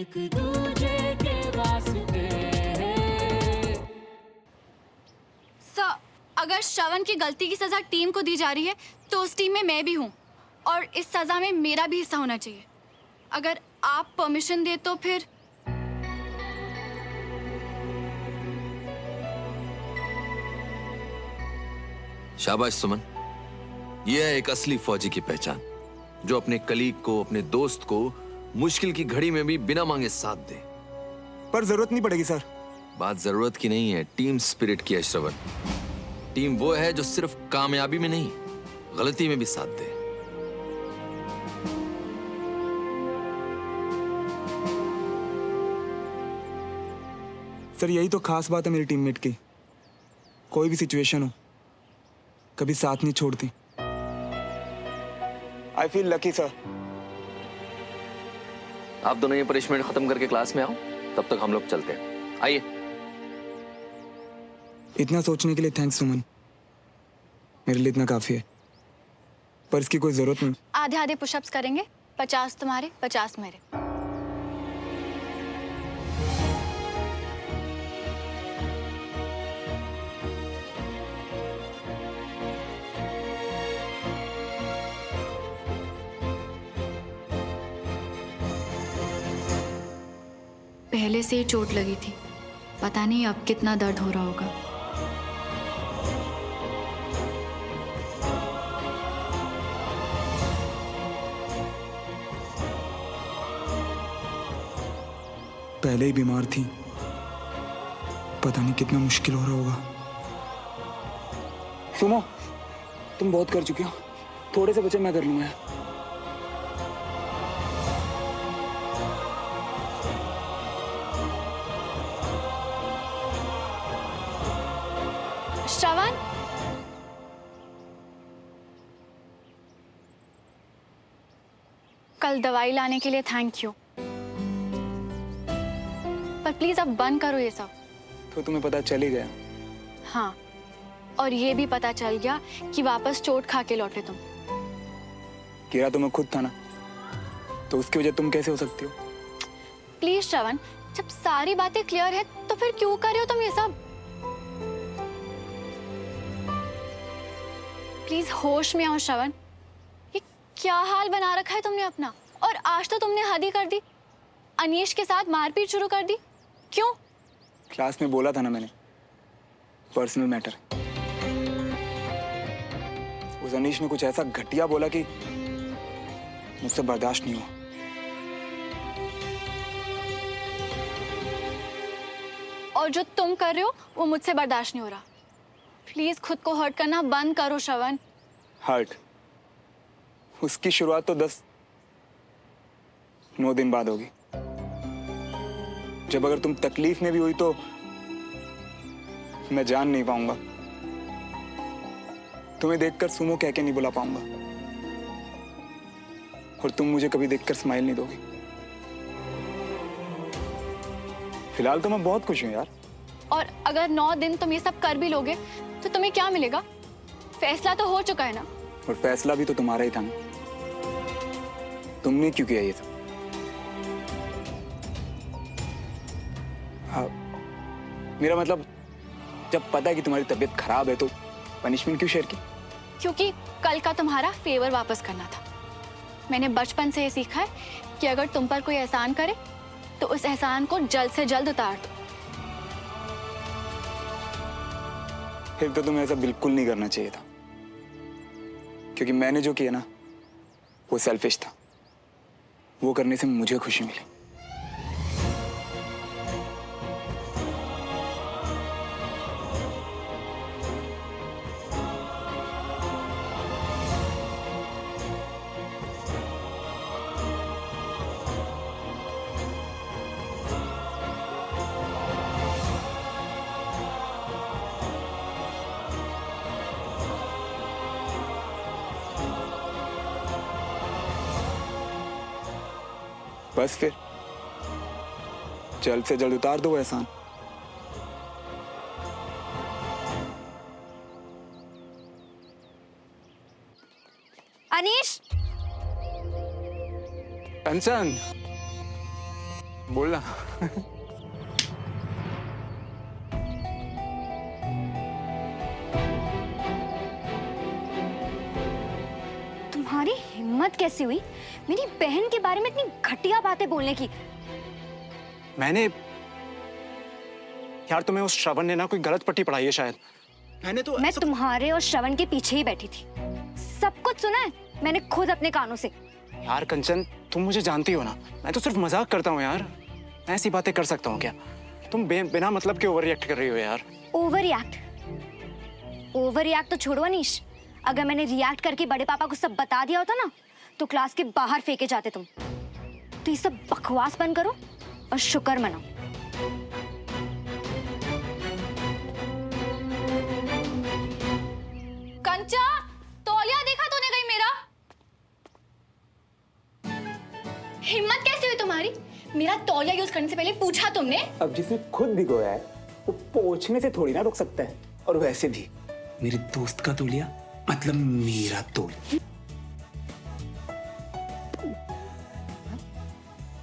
एक दूजे के वास्ते। सर, अगर श्रवण की गलती की सजा टीम को दी जा रही है तो उस टीम में मैं भी हूँ और इस सजा में मेरा भी हिस्सा होना चाहिए। अगर आप परमिशन दे तो फिर शाबाश सुमन, यह है एक असली फौजी की पहचान, जो अपने कलीग को, अपने दोस्त को मुश्किल की घड़ी में भी बिना मांगे साथ दे। पर जरूरत नहीं पड़ेगी सर। बात जरूरत की नहीं है, टीम स्पिरिट की है श्रवण। टीम वो है जो सिर्फ कामयाबी में नहीं, गलती में भी साथ दे। सर यही तो खास बात है मेरी टीममेट की, कोई भी सिचुएशन हो कभी साथ नहीं छोड़ती। I feel lucky sir. आप दोनों ये पनिशमेंट खत्म करके क्लास में आओ, तब तक हम लोग चलते हैं। आइए। इतना सोचने के लिए थैंक्स सुमन, मेरे लिए इतना काफी है, पर इसकी कोई जरूरत नहीं। आधे आधे पुशअप्स करेंगे, 50 तुम्हारे 50 मेरे। पहले से ही चोट लगी थी, पता नहीं अब कितना दर्द हो रहा होगा। पहले ही बीमार थी, पता नहीं कितना मुश्किल हो रहा होगा। सुनो, तुम बहुत कर चुके हो, थोड़े से बचे मैं कर लूंगा। श्रवण, कल दवाई लाने के लिए थैंक यू, पर प्लीज अब बंद करो ये सब। तो तुम्हें पता चल ही गया। हाँ, और ये भी पता चल गया कि वापस चोट खा के लौटे तुम। गिरा तो मैं खुद था ना, तो उसकी वजह तुम कैसे हो सकती हो? प्लीज श्रवण, जब सारी बातें क्लियर है तो फिर क्यों कर रहे हो तुम ये सब? प्लीज होश में आओ श्रवण। ये क्या हाल बना रखा है तुमने अपना, और आज तो तुमने हद ही कर दी, अनीश के साथ मारपीट शुरू कर दी। क्यों? क्लास में बोला था ना मैंने, पर्सनल मैटर। उस अनीश ने कुछ ऐसा घटिया बोला कि मुझसे बर्दाश्त नहीं हुआ। और जो तुम कर रहे हो वो मुझसे बर्दाश्त नहीं हो रहा। प्लीज खुद को हर्ट करना बंद करो श्रवण। हर्ट? उसकी शुरुआत तो 9 दिन बाद होगी, जब अगर तुम तकलीफ में भी हुई तो मैं जान नहीं पाऊंगा, तुम्हें देखकर सुमो कह के नहीं बुला पाऊंगा, और तुम मुझे कभी देखकर स्माइल नहीं दोगी। फिलहाल तो मैं बहुत खुश हूं यार। और अगर 9 दिन तुम ये सब कर भी लोगे तो तुम्हें क्या मिलेगा? फैसला तो हो चुका है ना। और फैसला भी तो तुम्हारा ही था ना, तुमने क्यों किया ये सब? हाँ, मेरा मतलब, जब पता है कि तुम्हारी तबीयत खराब है तो पनिशमेंट क्यों शेयर की? क्योंकि कल का तुम्हारा फेवर वापस करना था। मैंने बचपन से ये सीखा है कि अगर तुम पर कोई एहसान करे तो उस एहसान को जल्द से जल्द उतार दो। फिर तो तुम्हें ऐसा बिल्कुल नहीं करना चाहिए था, क्योंकि मैंने जो किया ना वो सेल्फिश था। वो करने से मुझे खुशी मिली। बस फिर जल्द से जल्द उतार दो वो एहसान। अनीश! कंचन, बोलना। तुम्हारी हिम्मत कैसी हुई मेरी बहन के बारे में इतनी घटिया बातें बोलने की? मैंने यार तुम्हें उस श्रवण ने ना कोई गलत पट्टी पढ़ाई है शायद। मैंने तो मैं तुम्हारे और श्रवण के पीछे ही बैठी थी, सब कुछ सुना है मैंने खुद अपने कानों से। यार कंचन, तुम मुझे जानती हो ना, मैं तो सिर्फ मजाक करता हूँ यार। मैं ऐसी बातें कर सकता हूँ क्या? तुम बिना मतलब के ओवर रिएक्ट कर रही हो यार। ओवर रिएक्ट तो छोड़ो अनीश, अगर मैंने रिएक्ट करके बड़े पापा को सब बता दिया होता ना तो क्लास के बाहर फेंके जाते तुम। तो ये सब बकवास बंद करो और शुक्र मनाओ। कंचा, तौलिया देखा तूने कहीं मेरा? हिम्मत कैसे हुई तुम्हारी? मेरा तौलिया यूज करने से पहले पूछा तुमने? अब जिसने खुद भिगोया है वो पोंछने से थोड़ी ना रुक सकता है। और वैसे भी मेरे दोस्त का तौलिया मतलब मेरा तौलिया।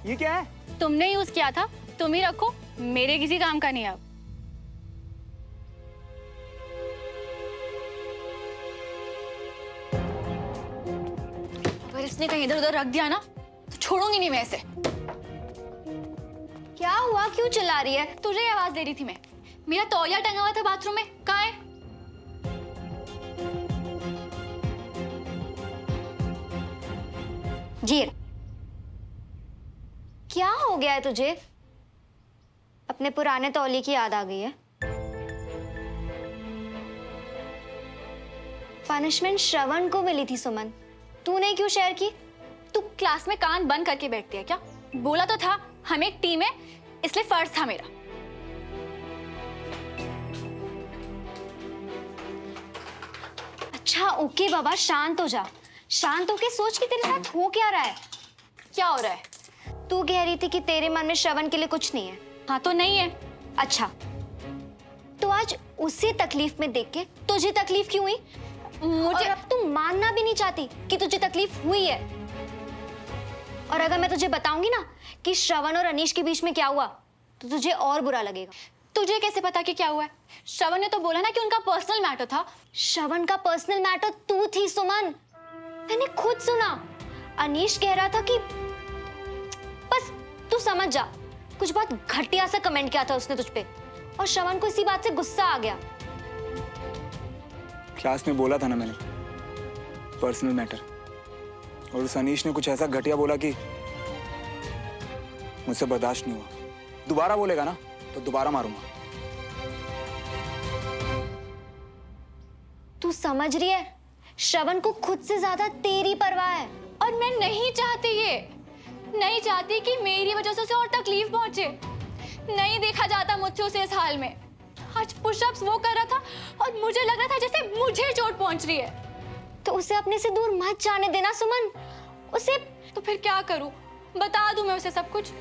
ये क्या है? तुमने यूज किया था, तुम ही रखो, मेरे किसी काम का नहीं अब। अगर इसने कहीं इधर उधर रख दिया ना तो छोड़ूंगी नहीं मैं इसे। क्या हुआ, क्यों चिल्ला रही है? तुझे ही आवाज दे रही थी मैं। मेरा तौलिया टंगा हुआ था बाथरूम में, कहाँ है? जी क्या हो गया है तुझे? अपने पुराने तौलिए की याद आ गई है? पनिशमेंट श्रवण को मिली थी सुमन, तूने क्यों शेयर की? तू क्लास में कान बंद करके बैठती है क्या? बोला तो था हम एक टीम है, इसलिए फर्ज था मेरा। अच्छा ओके बाबा, शांत हो जा। शांत होके सोच कि तेरे साथ हो क्या रहा है। क्या हो रहा है? तू कह रही थी कि तेरे मन में श्रवण के लिए कुछ नहीं है। हाँ तो नहीं है। अच्छा तो आज उसे तकलीफ में देख के तुझे तकलीफ क्यों हुई? मुझे और अब तू मानना भी नहीं चाहती कि तुझे तकलीफ हुई है। और अगर मैं तुझे बताऊंगी ना कि श्रवण और अनीश के बीच में क्या हुआ तो तुझे और बुरा लगेगा। तुझे कैसे पता कि क्या हुआ है? श्रवण ने तो बोला ना कि उनका पर्सनल मैटर था। श्रवण का पर्सनल मैटर तू थी सुमन, मैंने खुद सुना। अनीश कह रहा था कि बस तू समझ जा, कुछ बहुत घटिया सा कमेंट किया था उसने तुझ पे और श्रवण को इसी बात से गुस्सा आ गया। क्लास में बोला था ना मैंने, पर्सनल मैटर। और उस अनीश ने कुछ ऐसा घटिया बोला कि मुझसे बर्दाश्त नहीं हुआ। दोबारा बोलेगा ना तो दोबारा मारूंगा। तू समझ रही है, श्रवण को खुद से ज्यादा तेरी परवाह है। और मैं नहीं चाहती ये, नहीं चाहती कि मेरी वजह से उसे और तकलीफ पहुंचे। नहीं देखा जाता मुझसे उसे इस हाल में। आज पुशअप्स वो कर रहा था और मुझे लग रहा था जैसे मुझे चोट पहुंच रही है। तो उसे अपने से दूर मत जाने देना सुमन। उसे तो फिर क्या करूं? बता दूं मैं उसे सब कुछ?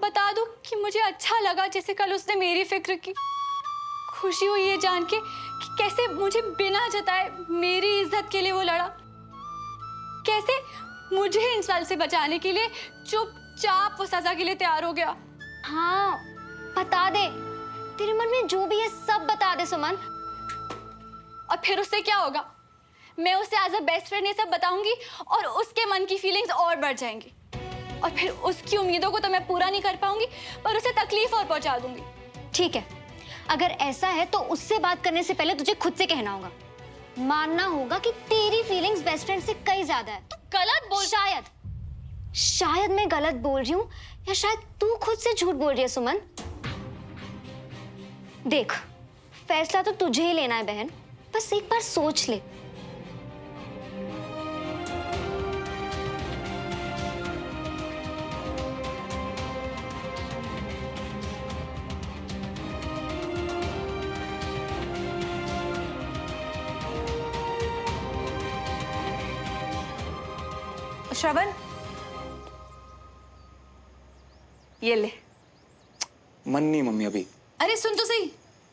बता दूं कि मुझे अच्छा लगा जैसे कल उसने मेरी फिक्र की। खुशी हुई ये जान के कि कैसे मुझे बिना जताए मेरी इज्जत के लिए वो लड़ा। कैसे मुझे इंसल्ट से बचाने के लिए चुपचाप वो सजा के लिए तैयार हो गया। हाँ बता दे, तेरे मन में जो भी है सब बता दे सुमन। और फिर उससे क्या होगा? मैं उसे एज अ बेस्ट फ्रेंड ये सब बताऊंगी और उसके मन की फीलिंग्स और बढ़ जाएंगी। और फिर उसकी उम्मीदों को तो मैं पूरा नहीं कर पाऊंगी पर उसे तकलीफ और पहुंचा दूंगी। ठीक है, अगर ऐसा है तो उससे बात करने से पहले तुझे खुद से कहना होगा, मानना होगा कि तेरी फीलिंग्स बेस्ट फ्रेंड से कई ज्यादा है। गलत बोल। शायद मैं गलत बोल रही हूँ या शायद तू खुद से झूठ बोल रही है सुमन। देख, फैसला तो तुझे ही लेना है बहन, बस एक बार सोच ले। श्रवण, ये ले। मन नहीं मम्मी अभी। अरे सुन तो सही,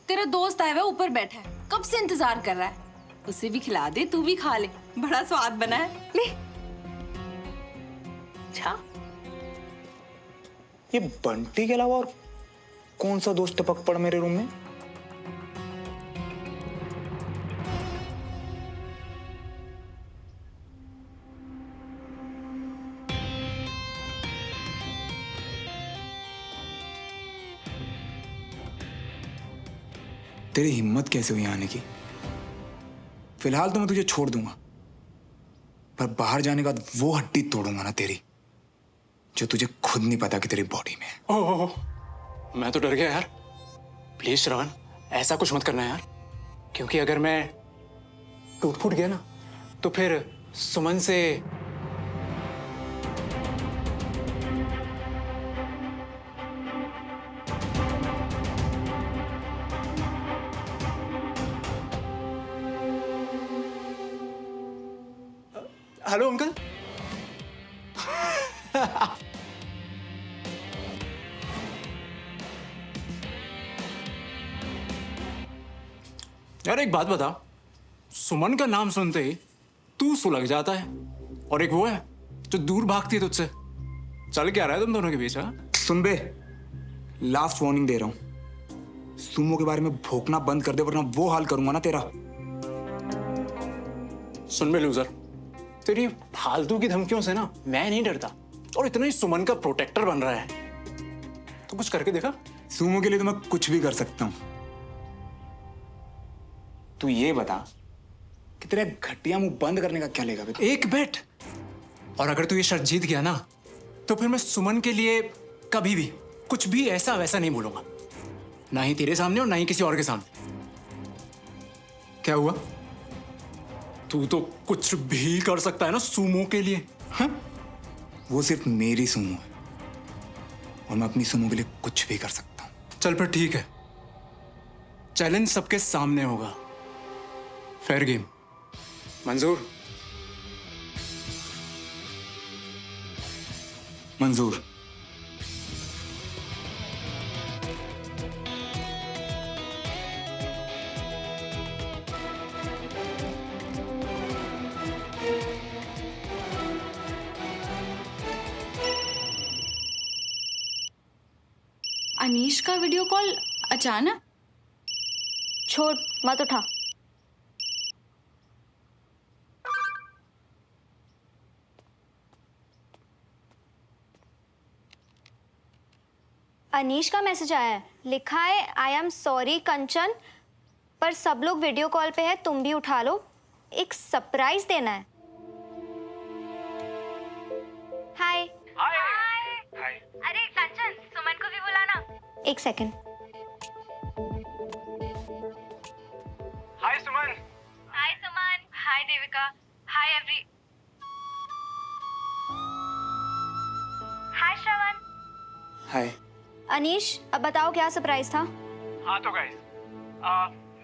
तेरा दोस्त आया हुआ ऊपर बैठा है, कब से इंतजार कर रहा है। उसे भी खिला दे, तू भी खा ले, बड़ा स्वाद बना है। ले। अच्छा ये बंटी के अलावा और कौन सा दोस्त टपक पड़ा मेरे रूम में? तेरी हिम्मत कैसे हुई आने की? फिलहाल तो मैं तुझे छोड़ दूंगा, पर बाहर जाने के बाद वो हड्डी तोड़ूंगा ना तेरी, जो तुझे खुद नहीं पता कि तेरी बॉडी में है। ओह, मैं तो डर गया यार। प्लीज श्रवण, ऐसा कुछ मत करना यार, क्योंकि अगर मैं टूट फूट गया ना तो फिर सुमन से हेलो अंकल। यार एक बात बता, सुमन का नाम सुनते ही तू सुलग जाता है, और एक वो है जो दूर भागती है तुझसे। चल क्या रहा है तुम दोनों के बीच? हाँ सुन बे, लास्ट वार्निंग दे रहा हूं, सुमो के बारे में भौंकना बंद कर दे, वरना वो हाल करूंगा ना तेरा। सुन बे लूजर, तेरी फालतू की धमकियों से ना मैं नहीं डरता, और इतना ही सुमन का प्रोटेक्टर बन रहा है तो कुछ करके देखा। सुमो के लिए तो मैं कुछ भी कर सकता हूं। तू ये बता कि तेरा घटिया मुंह बंद करने का क्या लेगा बे? एक बेट, और अगर तू ये शर्त जीत गया ना तो फिर मैं सुमन के लिए कभी भी कुछ भी ऐसा वैसा नहीं बोलूंगा, ना ही तेरे सामने और ना ही किसी और के सामने। क्या हुआ? तू तो कुछ भी कर सकता है ना सुमो के लिए। हाँ? वो सिर्फ मेरी सुमो है, और मैं अपनी सुमो के लिए कुछ भी कर सकता हूं। चल फिर ठीक है, चैलेंज सबके सामने होगा, फेयर गेम। मंजूर? मंजूर। अनीश का वीडियो कॉल अचानक? छोड़, मत उठा। अनीश का मैसेज आया है, लिखा है आई एम सॉरी कंचन, पर सब लोग वीडियो कॉल पे है, तुम भी उठा लो, एक सरप्राइज देना है। हाय। हाय। अरे कंचन, सुमन को भी बुलाना। एक सेकंड। हाय सुमन। हाय सुमन। हाय देविका। हाय एवरी। हाय श्रवण। हाय। अनीश, अब बताओ क्या सरप्राइज था? हाँ तो गाइस,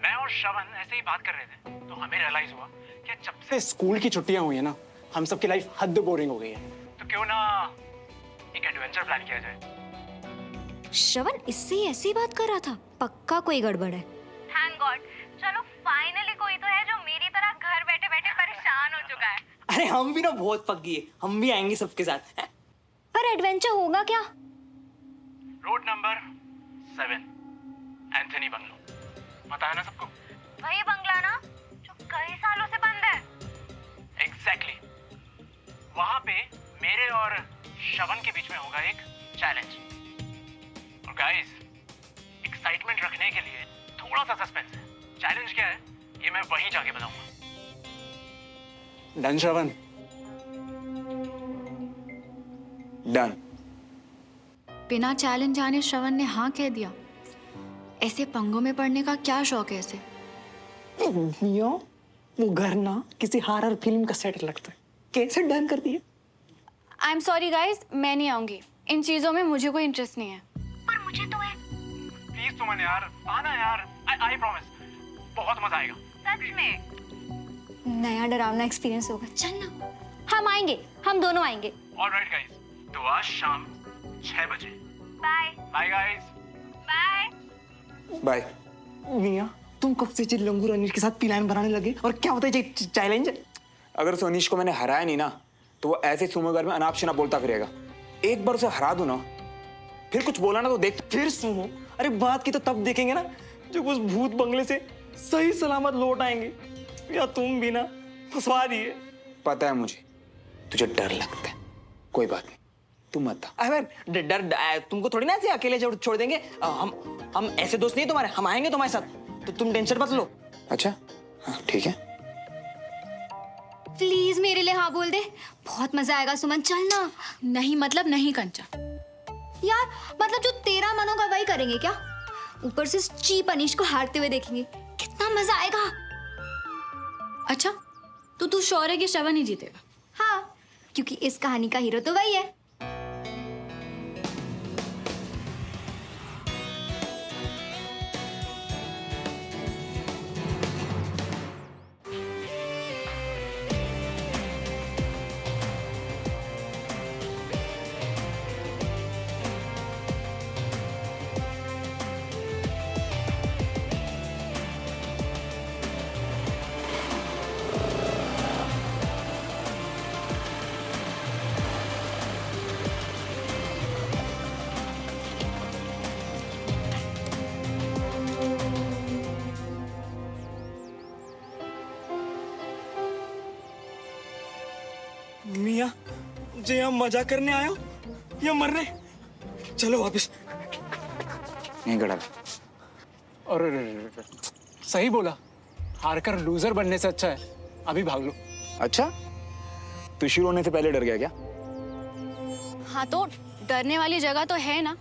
मैं और श्रवण ऐसे ही बात कर रहे थे तो हमें रियलाइज हुआ कि जब से स्कूल की छुट्टियां हुई है ना, हम सबकी लाइफ हद बोरिंग हो गई है, तो क्यों ना एक एडवेंचर प्लान किया जाए। श्रवण इससे ही ऐसी बात कर रहा था, पक्का कोई गड़बड़ है। थैंक गॉड, चलो फाइनली कोई तो है जो मेरी तरह घर बैठे बैठे परेशान हो चुका है। अरे हम भी ना बहुत पक गए, हम भी आएंगे सबके साथ। पर एडवेंचर होगा क्या? रोड नंबर 7, एंथनी बंगलो, पता है ना सबको? वही बंगला ना जो कई सालों से बंद है। एग्जैक्टली। वहां पे मेरे और श्रवण के बीच में होगा एक चैलेंज, और गाइस एक्साइटमेंट रखने के लिए थोड़ा सा सस्पेंस है। चैलेंज क्या है ये मैं वहीं जाके बताऊंगा। डन श्रवण? डन। बिना चैलेंज जाने श्रवण ने हाँ कह दिया। ऐसे पंगों में पड़ने का क्या शौक है इसे? वो घर ना किसी हॉरर फिल्म का सेट लगता है, कैसे डन कर दिया। आई एम सॉरी गाइस, मैं नहीं आऊंगी, इन चीजों में मुझे कोई इंटरेस्ट नहीं है। पर मुझे तो है। प्लीज सुमन यार, आना यार, आई प्रॉमिस, बहुत मजा आएगा। सच में नया डरावना एक्सपीरियंस होगा। चल ना, हम आएंगे, हम दोनों आएंगे। ऑलराइट गाइस, तो आज शाम 6 बजे। Bye. Bye guys. Bye. Bye. मियां, तुम कब से चिल्लंगू अनिश के साथ प्लान बनाने लगे, और क्या होता है चैलेंज? अगर उस अनीश को मैंने हराया नहीं ना, तो वो ऐसे सुमो घर में अनाप शनाप बोलता फिरेगा। एक बार उसे हरा दूं ना, फिर कुछ बोला ना तो देख। फिर सुनो, अरे बात की तो तब देखेंगे ना जब उस भूत बंगले से सही सलामत लौट आएंगे। या तुम भी ना फंसवा दिए। पता है मुझे तुझे डर लगता है, कोई बात नहीं, तू मत आ। अबे डर तुमको थोड़ी ना ऐसे अकेले छोड़ देंगे। हम ऐसे दोस्त नहीं तुम्हारे, हम आएंगे तुम्हारे साथ, तो तुम टेंशन मत लो। अच्छा हाँ ठीक है। प्लीज मेरे लिए हाँ बोल दे, बहुत मजा आएगा सुमन, चल ना। नहीं मतलब नहीं कंचा। यार मतलब जो तेरा मन होगा वही करेंगे क्या? ऊपर से चीप अनीश को हारते हुए देखेंगे, कितना मजा आएगा। अच्छा तो तू श्योर है कि श्रवण ही जीतेगा? हाँ, क्योंकि इस कहानी का हीरो तो वही है। मियाँ जे यहाँ मजा करने आयो या मरने? चलो वापस। नहीं गड़ा। और सही बोला, हारकर लूजर बनने से अच्छा है अभी भाग लो। अच्छा तू शुरू होने से पहले डर गया क्या? हाँ तो डरने वाली जगह तो है ना।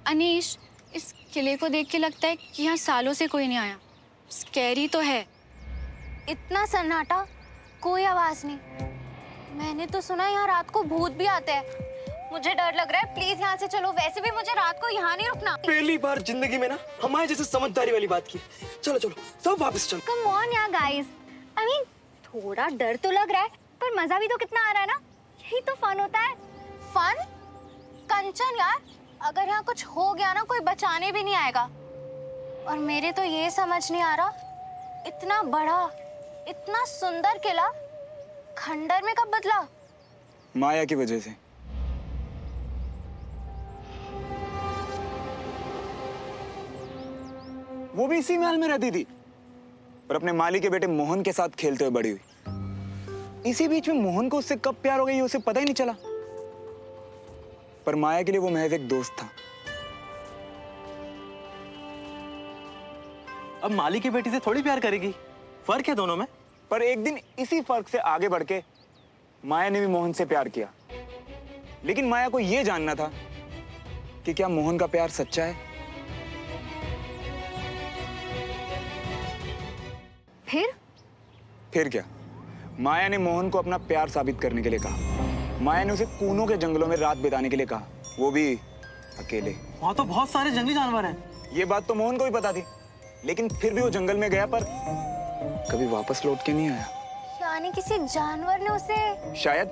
अनीश, इस किले को देख के लगता है कि यहाँ सालों से कोई नहीं आया। स्कैरी तो है। इतना सन्नाटा, कोई आवाज नहीं। मैंने तो सुना यहाँ रात को भूत भी आते हैं। मुझे डर लग रहा है, प्लीज यहाँ से चलो। वैसे भी मुझे रात को यहाँ नहीं रुकना। पहली बार जिंदगी में ना हमारे जैसे समझदारी वाली बात की। चलो चलो सब वापस चलो। कम ऑन यार गाइस, आई मीन थोड़ा डर तो लग रहा है पर मजा भी तो कितना आ रहा है ना। यही तो फन होता है। फन? कंचन यार, अगर यहाँ कुछ हो गया ना कोई बचाने भी नहीं आएगा। और मेरे तो ये समझ नहीं आ रहा, इतना बड़ा इतना सुंदर किला खंडर में कब बदला? माया की वजह से। वो भी इसी महल में रहती थी और अपने माली के बेटे मोहन के साथ खेलते हुए बड़ी हुई। इसी बीच में मोहन को उससे कब प्यार हो गई उसे पता ही नहीं चला। पर माया के लिए वो महज एक दोस्त था। अब माली की बेटी से थोड़ी प्यार करेगी, फर्क है दोनों में। पर एक दिन इसी फर्क से आगे बढ़ के माया ने भी मोहन से प्यार किया। लेकिन माया को यह जानना था कि क्या मोहन का प्यार सच्चा है। फिर क्या, माया ने मोहन को अपना प्यार साबित करने के लिए कहा। माया ने उसे कूनों के जंगलों में रात बिताने के लिए कहा, वो भी अकेले। वहाँ तो बहुत सारे जंगली जानवर हैं। ये बात तो मोहन को भी पता थी, लेकिन फिर भी वो जंगल में गया पर कभी वापस लौट के नहीं आया। यानी किसी जानवर ने उसे? शायद।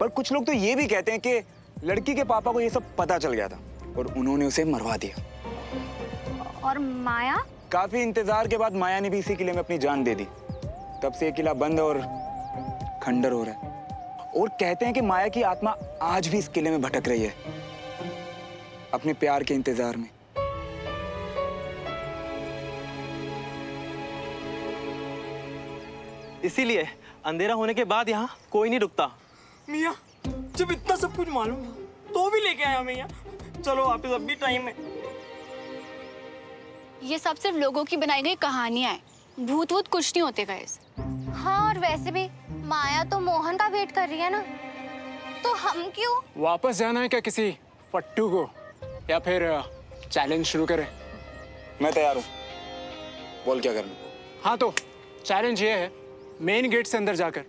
पर कुछ लोग तो ये भी कहते हैं कि लड़की के पापा को ये सब पता चल गया था और उन्होंने उसे मरवा दिया। और माया? काफी इंतजार के बाद माया ने भी इसी किले में अपनी जान दे दी। तब से ये किला बंद और खंडर हो रहा है। और कहते हैं कि माया की आत्मा आज भी इस किले में भटक रही है, अपने प्यार के इंतजार में। इसीलिए अंधेरा होने के बाद यहाँ कोई नहीं रुकता। मियाँ जब इतना सब कुछ मालूम था तो भी लेके आया मैं यहाँ। चलो वापस, अब भी टाइम है। ये सब सिर्फ लोगों की बनाई गई कहानियां हैं। भूत वूत कुछ नहीं होते गाइस। हाँ, और वैसे भी माया तो मोहन का वेट कर रही है ना, तो हम क्यों? वापस जाना है क्या किसी फट्टू को, या फिर चैलेंज शुरू करें? मैं तैयार हूँ, बोल क्या करना। हाँ तो चैलेंज ये है, मेन गेट से अंदर जाकर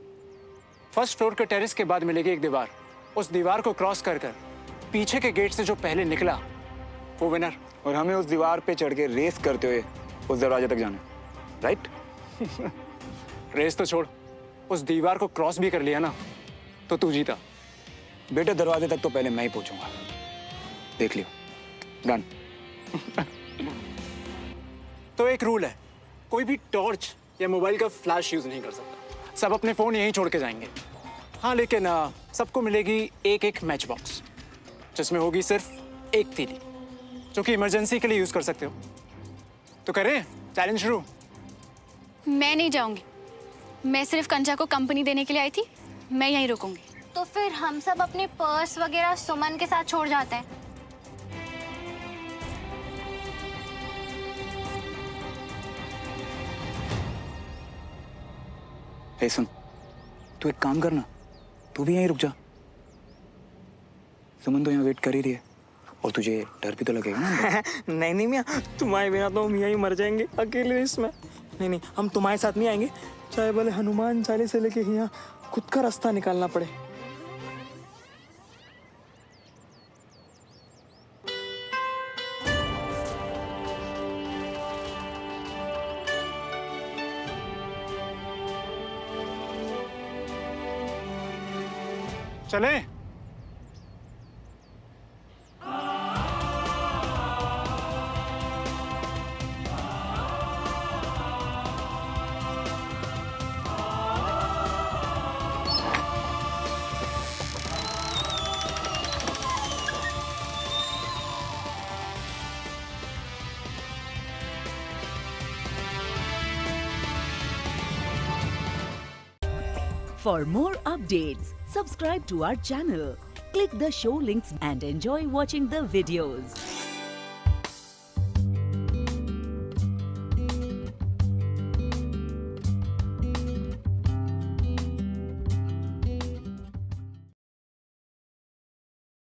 फर्स्ट फ्लोर के टेरेस के बाद मिलेगी एक दीवार। उस दीवार को क्रॉस कर पीछे के गेट से जो पहले निकला वो विनर। और हमें उस दीवार पे चढ़ के रेस करते हुए उस दरवाजे तक जाना, राइट? रेस तो छोड़, उस दीवार को क्रॉस भी कर लिया ना तो तू जीता। बेटे दरवाजे तक तो पहले मैं ही पहुंचूंगा, देख लियो। डन। तो एक रूल है, कोई भी टॉर्च या मोबाइल का फ्लैश यूज नहीं कर सकता। सब अपने फोन यहीं छोड़ के जाएंगे। हाँ लेकिन सबको मिलेगी एक एक मैच बॉक्स, जिसमें होगी सिर्फ एक तीली जो कि इमरजेंसी के लिए यूज कर सकते हो। तो करें चैलेंज शुरू। मैं नहीं जाऊंगी। मैं सिर्फ कंजा को कंपनी देने के लिए आई थी। मैं यहीं रुकूंगी। तो फिर हम सब अपने पर्स वगैरह सुमन के साथ छोड़ जाते हैं। हे सुन, तू एक काम करना, तू भी यहीं रुक जा। सुमन तो यहाँ वेट कर ही रही है और तुझे डर भी तो लगेगा ना। नहीं नहीं मियाँ, तुम्हारे बिना तो हम यहीं मर जाएंगे अकेले इसमें। नहीं नहीं, हम तुम्हारे साथ नहीं आएंगे, चाहे भले हनुमान चालीसा से लेके यहाँ खुद का रास्ता निकालना पड़े। चले। For more updates, subscribe to our channel, click the show links and enjoy watching the videos.